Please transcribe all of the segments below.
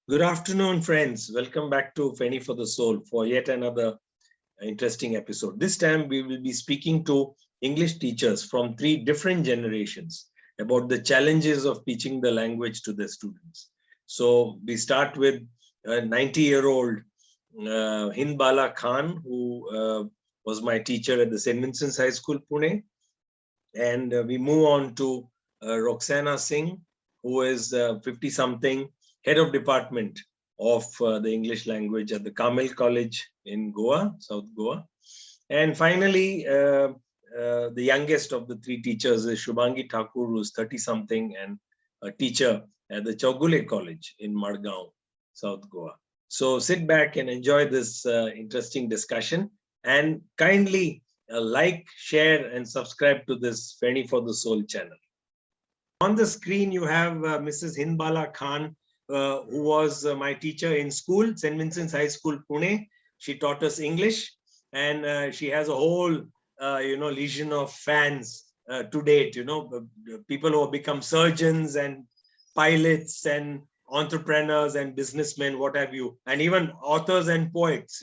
Good afternoon, friends. Welcome back to Feni for the Soul for yet another interesting episode. This time we will be speaking to English teachers from three different generations about the challenges of teaching the language to their students. So we start with a 90-year-old Hindbala Khan, who was my teacher at the St. Vincent's High School, Pune. And we move on to Roxana Singh, who is 50-something, head of department of the English language at the Carmel College in Goa, South Goa. And finally, the youngest of the three teachers is Shubhaangi Thakur, who's 30-something and a teacher at the Chaugule College in Margaon, South Goa. So sit back and enjoy this interesting discussion, and kindly like, share, and subscribe to this Feni for the Soul channel. On the screen, you have Mrs. Hindbala Khan, who was my teacher in school, St. Vincent's High School, Pune. She taught us English, and she has a whole, legion of fans to date. People who have become surgeons and pilots and entrepreneurs and businessmen, what have you, and even authors and poets,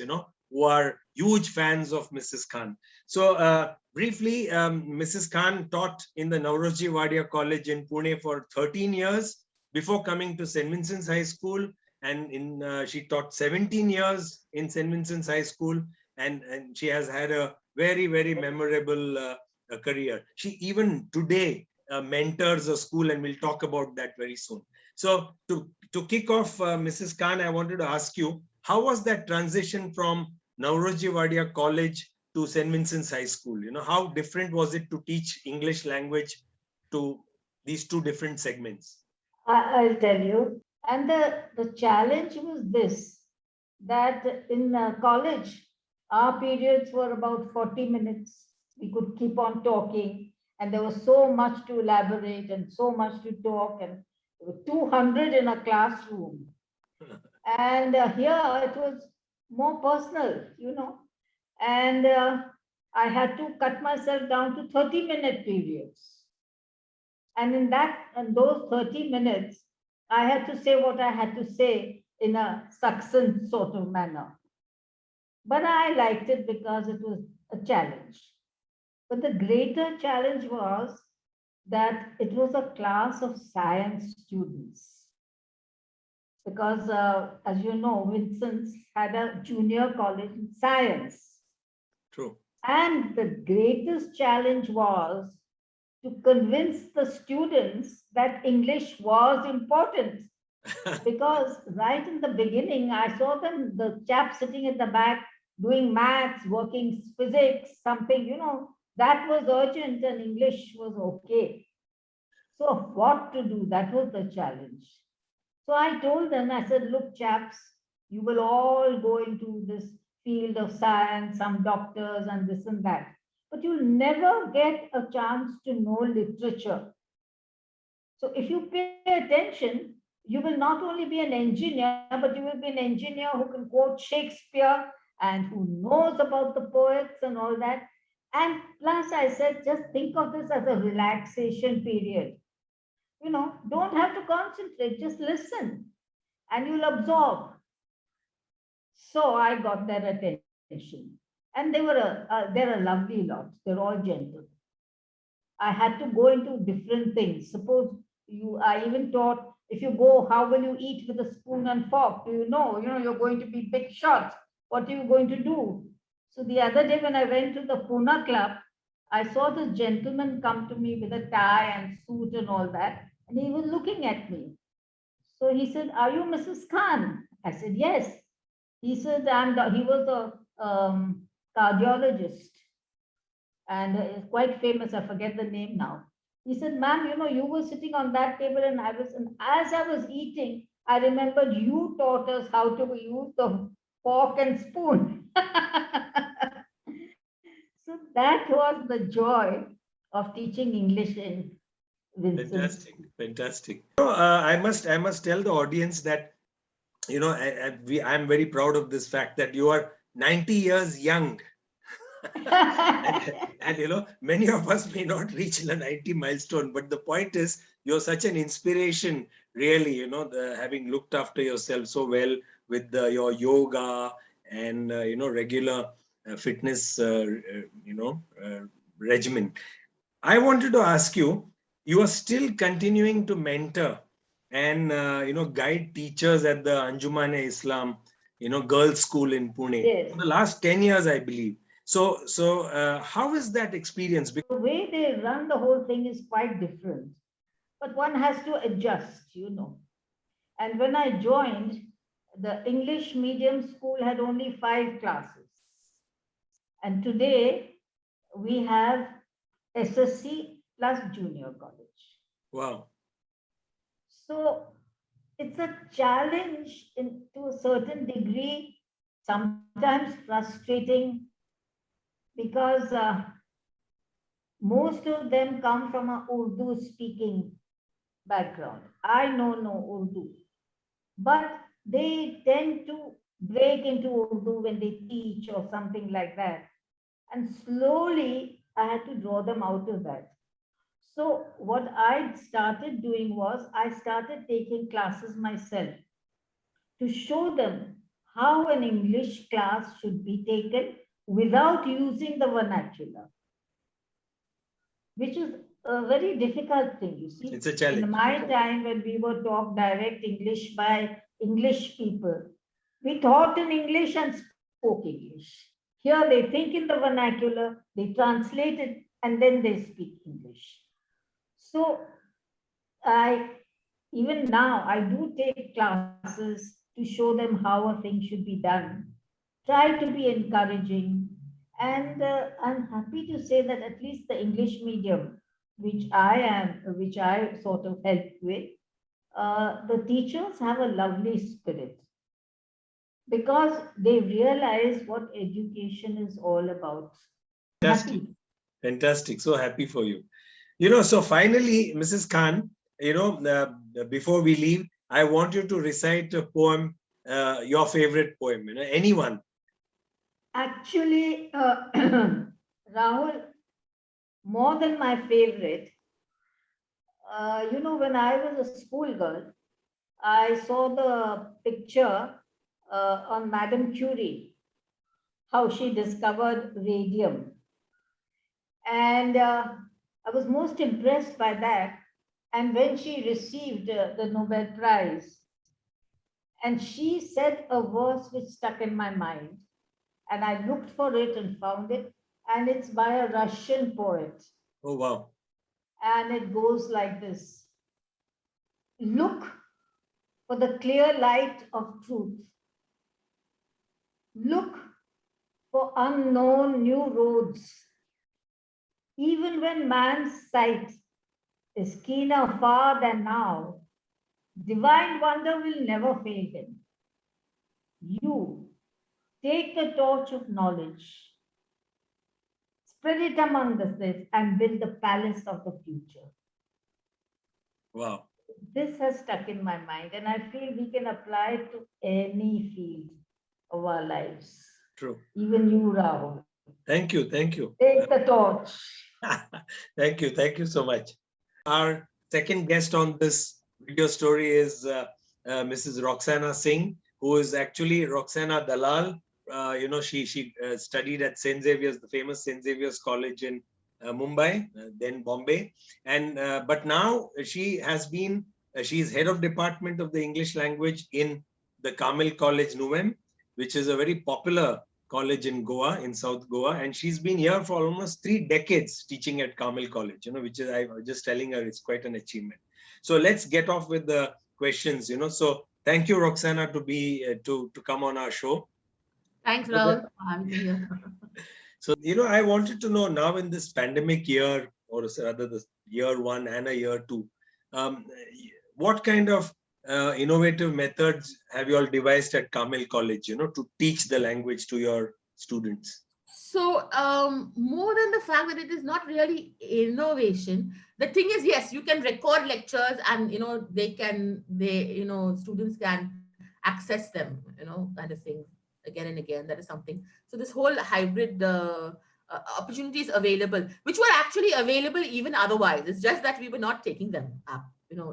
who are huge fans of Mrs. Khan. So briefly, Mrs. Khan taught in the Nauroji Wadia College in Pune for 13 years before coming to St. Vincent's High School. And she taught 17 years in St. Vincent's High School. And she has had a very, very memorable career. She even today mentors a school, and we'll talk about that very soon. So to kick off, Mrs. Khan, I wanted to ask you, how was that transition from Nauroji Wadia College to St. Vincent's High School? How different was it to teach English language to these two different segments? I'll tell you. And the challenge was this, that in college, our periods were about 40 minutes. We could keep on talking, and there was so much to elaborate and so much to talk, and there were 200 in a classroom. And here it was more personal. And I had to cut myself down to 30-minute periods. And in those 30 minutes, I had to say what I had to say in a succinct sort of manner. But I liked it because it was a challenge. But the greater challenge was that it was a class of science students. Because, as you know, Vincent's had a junior college in science. True. And the greatest challenge was to convince the students that English was important. Because right in the beginning, I saw them, the chap sitting at the back doing maths, working physics, something, that was urgent and English was okay. So what to do? That was the challenge. So I told them, I said, look, chaps, you will all go into this field of science, some doctors and this and that, but you'll never get a chance to know literature. So if you pay attention, you will not only be an engineer, but you will be an engineer who can quote Shakespeare and who knows about the poets and all that. And plus, I said, just think of this as a relaxation period. Don't have to concentrate, just listen and you'll absorb. So I got their attention. And they're a lovely lot. They're all gentle. I had to go into different things. Suppose I even taught, if you go, how will you eat with a spoon and fork? Do you know? You're going to be big shots. What are you going to do? So the other day when I went to the Pune club, I saw this gentleman come to me with a tie and suit and all that. And he was looking at me. So he said, are you Mrs. Khan? I said, yes. He said, he was a cardiologist and quite famous. I forget the name now. He said, ma'am, you were sitting on that table and as I was eating, I remembered you taught us how to use the fork and spoon. So that was the joy of teaching English in Vincent. Fantastic. I must tell the audience that, I'm very proud of this fact that you are 90 years young. and many of us may not reach the 90 milestone, but the point is you're such an inspiration really, having looked after yourself so well with your yoga and, regular fitness, regimen. I wanted to ask you, you are still continuing to mentor and, guide teachers at the Anjuman-e-Islam, girls' school in Pune Yes. for the last 10 years, I believe. So, how is that experience? The way they run the whole thing is quite different, but one has to adjust. And when I joined, the English medium school had only 5 classes. And today we have SSC plus junior college. Wow. So it's a challenge to a certain degree, sometimes frustrating, because most of them come from a Urdu speaking background. I know no Urdu, but they tend to break into Urdu when they teach or something like that. And slowly I had to draw them out of that. So what I started doing was I started taking classes myself to show them how an English class should be taken without using the vernacular, which is a very difficult thing, you see. It's a challenge. In my time, when we were taught direct English by English people, we taught in English and spoke English. Here they think in the vernacular, they translate it, and then they speak English. So even now, I do take classes to show them how a thing should be done, try to be encouraging, and I'm happy to say that at least the English medium, which I sort of helped with, the teachers have a lovely spirit because they realize what education is all about. Fantastic. Happy. Fantastic. So happy for you. So finally, Mrs. Khan, before we leave, I want you to recite a poem, your favorite poem, anyone. Actually, Rahul, more than my favorite, when I was a schoolgirl, I saw the picture on Madame Curie, how she discovered radium. And I was most impressed by that. And when she received the Nobel Prize, and she said a verse which stuck in my mind, and I looked for it and found it, and it's by a Russian poet. Oh, wow. And it goes like this: look for the clear light of truth. Look for unknown new roads. Even when man's sight is keener far than now, divine wonder will never fail him. You take the torch of knowledge, spread it among the slaves, and build the palace of the future. Wow. This has stuck in my mind, and I feel we can apply it to any field of our lives. True. Even you, Rahul. Thank you. Thank you. Take the torch. Thank you. Thank you so much. Our second guest on this video story is Mrs. Roxana Singh, who is actually Roxana Dalal. She studied at St. Xavier's, the famous St. Xavier's College in Mumbai, then Bombay. And but now she's head of department of the English language in the Carmel College, Nuvem, which is a very popular college in Goa, in South Goa. And she's been here for almost 3 decades teaching at Carmel College, which is, I was just telling her, it's quite an achievement. So let's get off with the questions, So thank you, Roxana, to come on our show. Thanks, Rahul. I'm here. So, I wanted to know now in this pandemic year, or rather the year 1 and a year 2, what kind of innovative methods have you all devised at Carmel College, to teach the language to your students? So more than the fact that it is not really innovation, the thing is, yes, you can record lectures and, students can access them, kind of thing again and again. That is something. So this whole hybrid opportunities available, which were actually available even otherwise. It's just that we were not taking them up,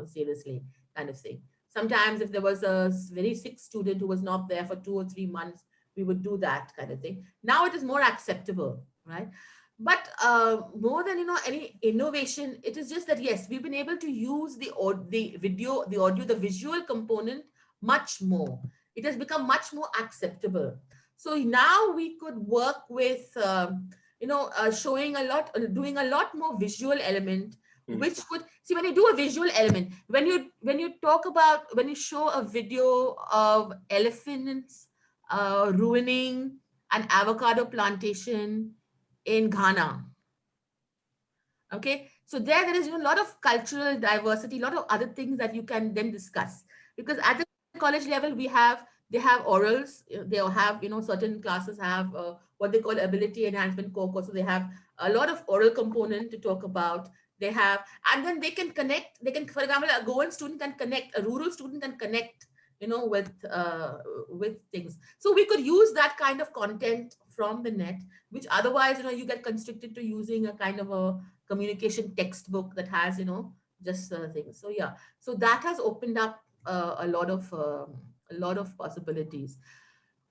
seriously. kind of thing. Sometimes if there was a very sick student who was not there for 2 or 3 months, we would do that kind of thing. Now it is more acceptable, right? But more than any innovation, it is just that yes, we've been able to use the video, the audio, the visual component much more. It has become much more acceptable. So now we could work with showing a lot, doing a lot more visual element, which would see when you do a visual element, when you show a video of elephants ruining an avocado plantation in Ghana. Okay, so there is a lot of cultural diversity, a lot of other things that you can then discuss, because at the college level they have orals, they have certain classes have what they call ability enhancement core course, so they have a lot of oral component to talk about. They have, and then they can connect, they can, for example, a Goan student can connect, a rural student can connect with things. So we could use that kind of content from the net, which otherwise you get constricted to using a kind of a communication textbook that has just things. So yeah, so that has opened up a lot of possibilities.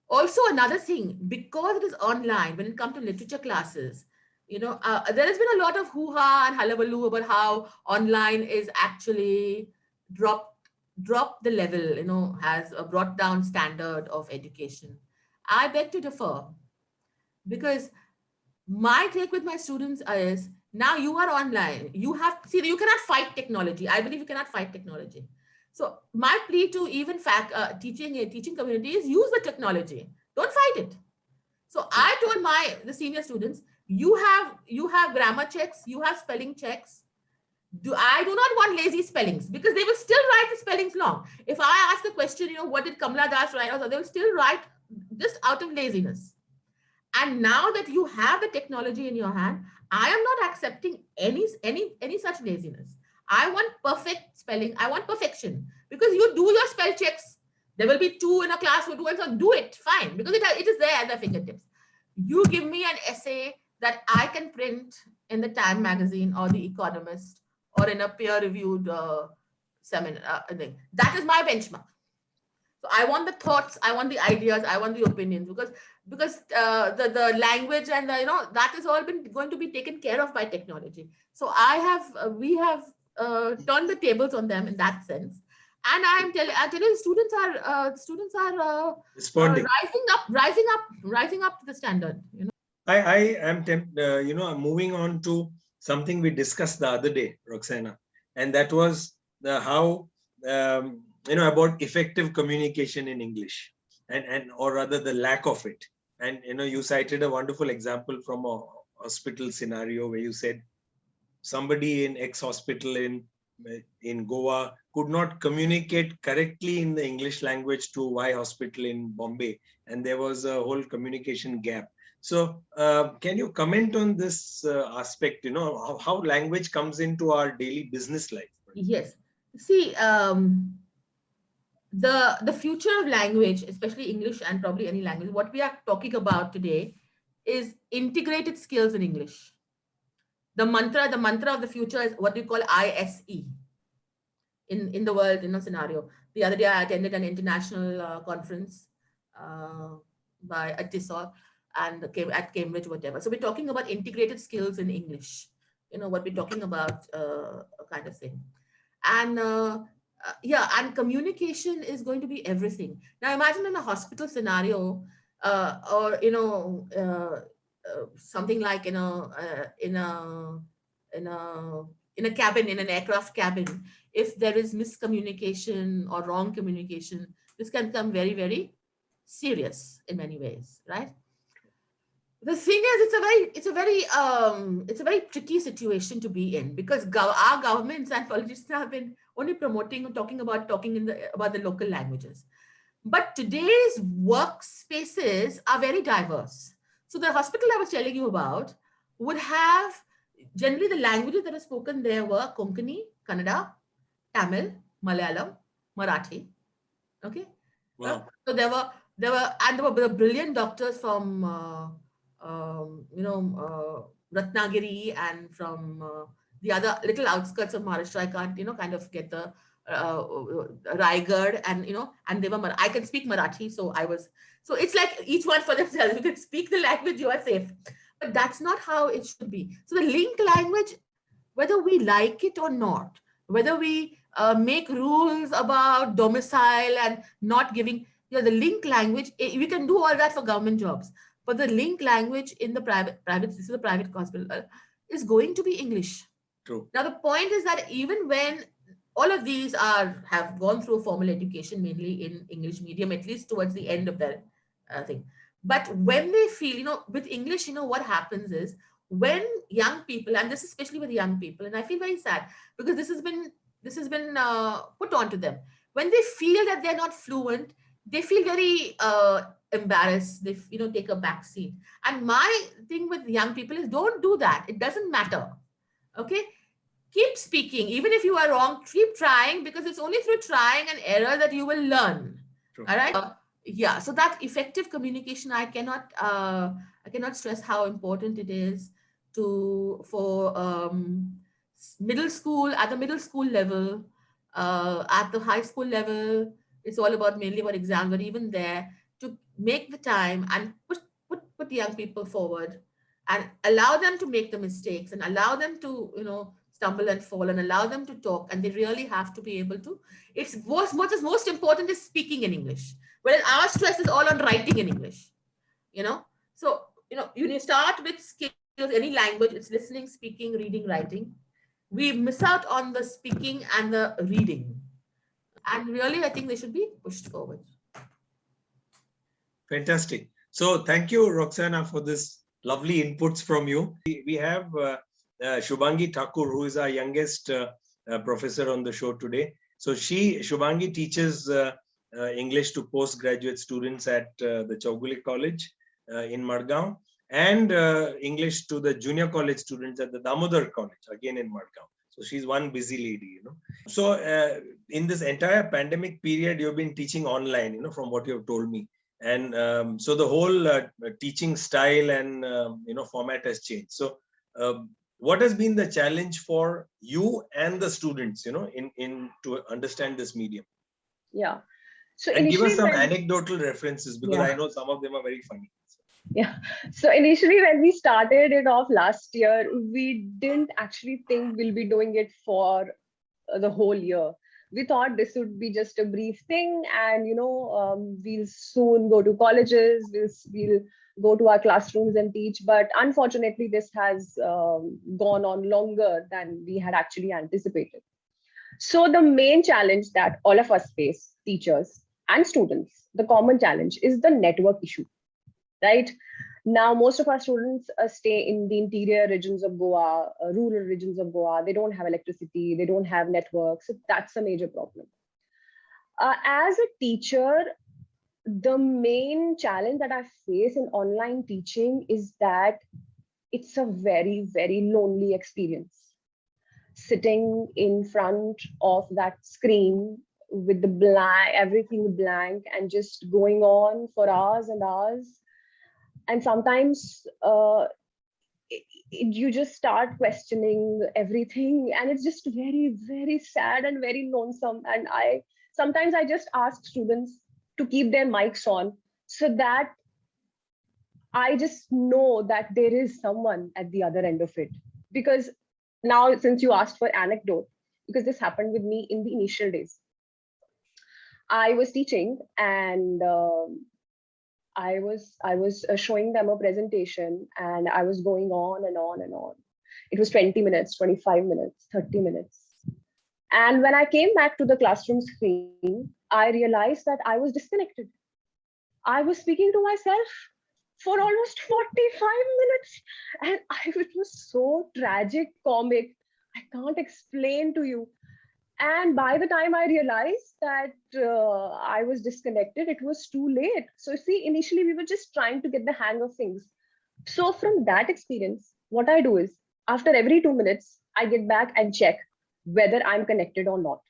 Also, another thing, because it is online, when it comes to literature classes, there has been a lot of hoo-ha and hullabaloo about how online is actually dropped the level, has brought down standard of education. I beg to differ, because my take with my students is, now you are online, you have, see, you cannot fight technology. I believe you cannot fight technology. So my plea to even teaching community is, use the technology, don't fight it. So I told the senior students, you have grammar checks, you have spelling checks. I do not want lazy spellings, because they will still write the spellings long. If I ask a question, what did Kamala Das write, or they will still write just out of laziness. And now that you have the technology in your hand, I am not accepting any such laziness. I want perfect spelling. I want perfection, because you do your spell checks. There will be 2 in a class who do it, so do it, fine, because it is there at their fingertips. You give me an essay that I can print in the Time magazine or the Economist or in a peer-reviewed seminar thing. That is my benchmark. So I want the thoughts, I want the ideas, I want the opinions, because the language and that is all going to be taken care of by technology. So we have turned the tables on them in that sense. And I'm telling you, students are Responding. rising up to the standard. I am I'm moving on to something we discussed the other day, Roxana, and that was how about effective communication in English, and or rather the lack of it. And you cited a wonderful example from a hospital scenario where you said somebody in X hospital in Goa could not communicate correctly in the English language to Y hospital in Bombay, and there was a whole communication gap. So can you comment on this aspect, how language comes into our daily business life? Yes. See, the future of language, especially English and probably any language, what we are talking about today is integrated skills in English. The mantra of the future is what we call ISE in the world scenario. The other day I attended an international conference by TISOL and at Cambridge, whatever. So we're talking about integrated skills in English, what we're talking about kind of thing. And and communication is going to be everything. Now imagine in a hospital scenario, or something like in a cabin, in an aircraft cabin, if there is miscommunication or wrong communication, this can become very, very serious in many ways, right? The thing is, it's a very tricky situation to be in, because our governments and politicians have been only promoting and talking about the local languages. But today's workspaces are very diverse. So the hospital I was telling you about would have, generally the languages that are spoken there were Konkani, Kannada, Tamil, Malayalam, Marathi. Okay. Wow. So there were brilliant doctors from Ratnagiri and from the other little outskirts of Maharashtra. I can't kind of get the Raigad, and and they were I can speak Marathi, so so it's like each one for themselves. You can speak the language, you are safe. But that's not how it should be. So the link language, whether we like it or not, whether we make rules about domicile and not giving, the link language, we can do all that for government jobs, but the link language in the this is a private hospital, is going to be English. True. Now the point is that even when all of these have gone through formal education, mainly in English medium, at least towards the end of their thing. But when they feel, with English, what happens is, when young people, and this especially with young people, and I feel very sad because this has been put onto them. When they feel that they're not fluent, they feel very embarrassed. They take a back seat. And my thing with young people is, don't do that. It doesn't matter. Okay, keep speaking. Even if you are wrong, keep trying, because it's only through trying and error that you will learn. True. All right. Yeah. So that effective communication, I cannot stress how important it is for middle school, at the middle school level, at the high school level. It's all about mainly about exam, but even there, to make the time and put young people forward, and allow them to make the mistakes, and allow them to stumble and fall, and allow them to talk. And they really have to be able to, it's what is most important is speaking in English, whereas our stress is all on writing in English. So you start with skills, any language, it's listening, speaking, reading, writing. We miss out on the speaking and the reading, and really I think they should be pushed forward. Fantastic. So thank you, Roxana, for this lovely inputs from you. We have Shubhaangi Thakur, who is our youngest professor on the show today. So Shubhaangi teaches English to postgraduate students at the Chauguli College in Madgaon, and English to the junior college students at the Damodar College, again in Madgaon. So she's one busy lady, So in this entire pandemic period, you've been teaching online, from what you have told me. And so the whole teaching style and format has changed. So what has been the challenge for you and the students, in to understand this medium? Yeah. So and give us some anecdotal references, because I know some of them are very funny. Yeah. So initially, when we started it off last year, we didn't actually think we'll be doing it for the whole year. We thought this would be just a brief thing, and we'll soon go to colleges, we'll go to our classrooms and teach. But unfortunately, this has gone on longer than we had actually anticipated. So the main challenge that all of us face, teachers and students, the common challenge is the network issue, right? Now, most of our students stay in the interior regions of Goa, rural regions of Goa. They don't have electricity, they don't have network. So that's a major problem. As a teacher, the main challenge that I face in online teaching is that it's a very, very lonely experience. Sitting in front of that screen with everything blank, and just going on for hours and hours. And sometimes you just start questioning everything, and it's just very, very sad and very lonesome. And sometimes I just ask students to keep their mics on, so that I just know that there is someone at the other end of it. Because now, since you asked for anecdote, because this happened with me in the initial days, I was teaching, and I was showing them a presentation, and I was going on and on and on. It was 20 minutes, 25 minutes, 30 minutes. And when I came back to the classroom screen, I realized that I was disconnected. I was speaking to myself for almost 45 minutes. And it was so tragic, comic. I can't explain to you. And by the time I realized that I was disconnected, it was too late. So see, initially we were just trying to get the hang of things. So from that experience, what I do is, after every 2 minutes, I get back and check whether I'm connected or not.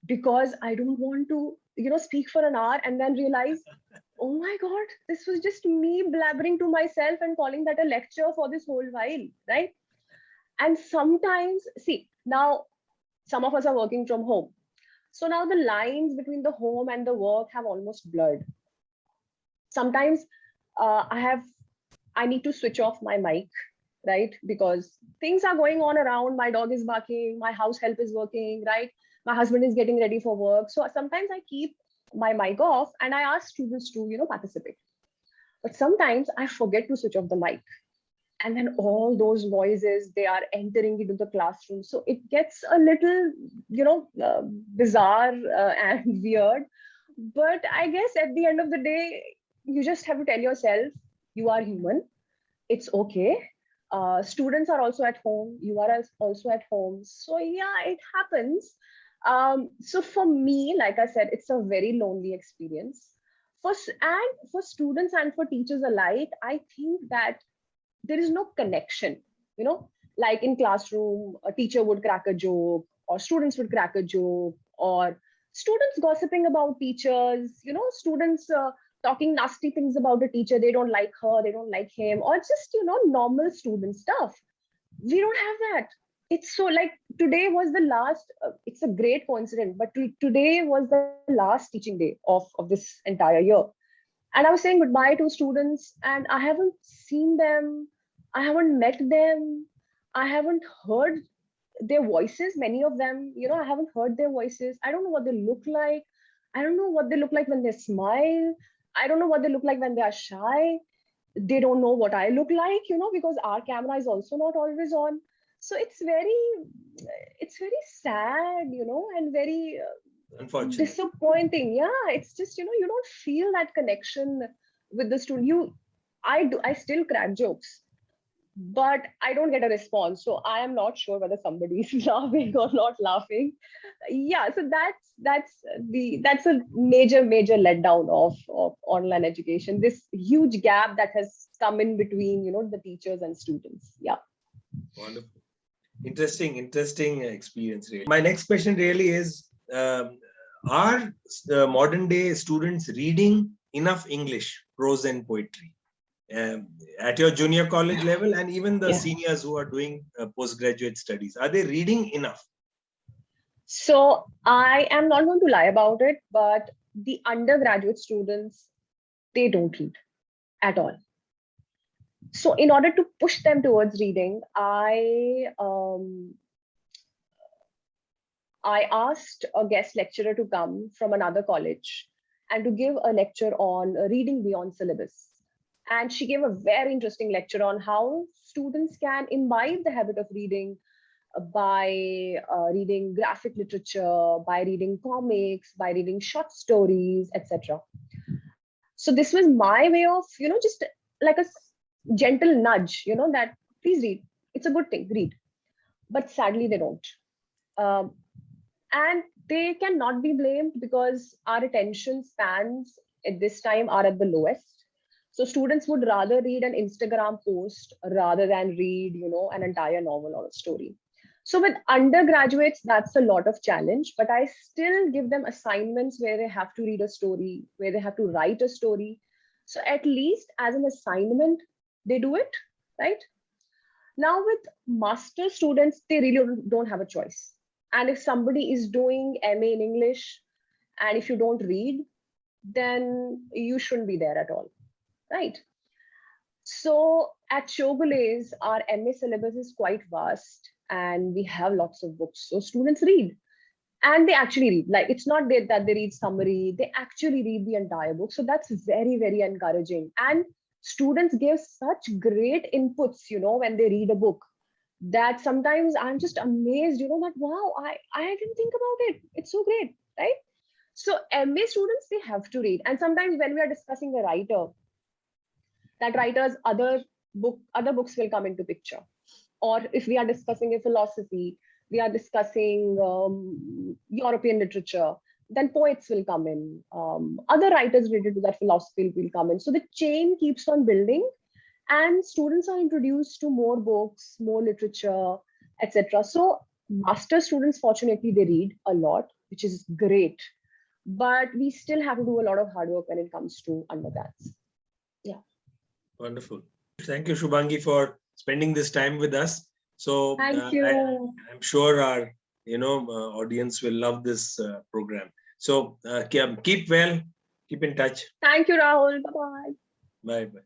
Because I don't want to, speak for an hour and then realize, oh my God, this was just me blabbering to myself and calling that a lecture for this whole while, right? And sometimes, see, now, some of us are working from home. So now the lines between the home and the work have almost blurred. Sometimes I need to switch off my mic, right? Because things are going on around. My dog is barking, my house help is working, right? My husband is getting ready for work. So sometimes I keep my mic off and I ask students to, participate. But sometimes I forget to switch off the mic. And then all those voices, they are entering into the classroom. So it gets a little, bizarre and weird. But I guess at the end of the day, you just have to tell yourself, you are human. It's okay. Students are also at home. You are also at home. So yeah, it happens. So for me, like I said, it's a very lonely experience. For students and for teachers alike, I think that there is no connection, like in classroom, a teacher would crack a joke, or students would crack a joke, or students gossiping about teachers, students talking nasty things about a teacher. They don't like her, they don't like him, or just, normal student stuff. We don't have that. It's so like today was the last, it's a great coincidence, but today was the last teaching day of this entire year. And I was saying goodbye to students, and I haven't seen them, I haven't met them, I haven't heard their voices. Many of them, I haven't heard their voices. I don't know what they look like. I don't know what they look like when they smile. I don't know what they look like when they are shy. They don't know what I look like, because our camera is also not always on. So it's very sad, and very Unfortunate. disappointing. Yeah, it's just, you don't feel that connection with the student. I still crack jokes, but I don't get a response. So I am not sure whether somebody is laughing or not laughing. Yeah, so that's a major letdown of online education. This huge gap that has come in between, the teachers and students. Yeah. Wonderful. Interesting experience, really. My next question really is, are modern day students reading enough English, prose and poetry? At your junior college level, and even the seniors who are doing postgraduate studies, are they reading enough? So I am not going to lie about it, but the undergraduate students, they don't read at all. So in order to push them towards reading, I asked a guest lecturer to come from another college and to give a lecture on reading beyond syllabus. And she gave a very interesting lecture on how students can imbibe the habit of reading by reading graphic literature, by reading comics, by reading short stories, etc. So this was my way of, just like a gentle nudge, that please read. It's a good thing, read. But sadly, they don't. And they cannot be blamed because our attention spans at this time are at the lowest. So students would rather read an Instagram post rather than read, an entire novel or a story. So with undergraduates, that's a lot of challenge, but I still give them assignments where they have to read a story, where they have to write a story. So at least as an assignment, they do it, right? Now with master students, they really don't have a choice. And if somebody is doing MA in English, and if you don't read, then you shouldn't be there at all. Right. So at Shoghule's, our MA syllabus is quite vast and we have lots of books. So students read and they actually read. Like it's not that they read summary, they actually read the entire book. So that's very, very encouraging. And students give such great inputs, when they read a book, that sometimes I'm just amazed, that wow, I didn't think about it. It's so great, right? So MA students, they have to read. And sometimes when we are discussing a writer, that writer's other books will come into picture. Or if we are discussing a philosophy, we are discussing European literature, then poets will come in. Other writers related to that philosophy will come in. So the chain keeps on building and students are introduced to more books, more literature, etc. So master students, fortunately, they read a lot, which is great. But we still have to do a lot of hard work when it comes to undergrads. Yeah. Wonderful. Thank you, Shubhaangi, for spending this time with us. So thank you. I'm sure our audience will love this program. So keep well, keep in touch. Thank you, Rahul. Bye-bye. Bye bye.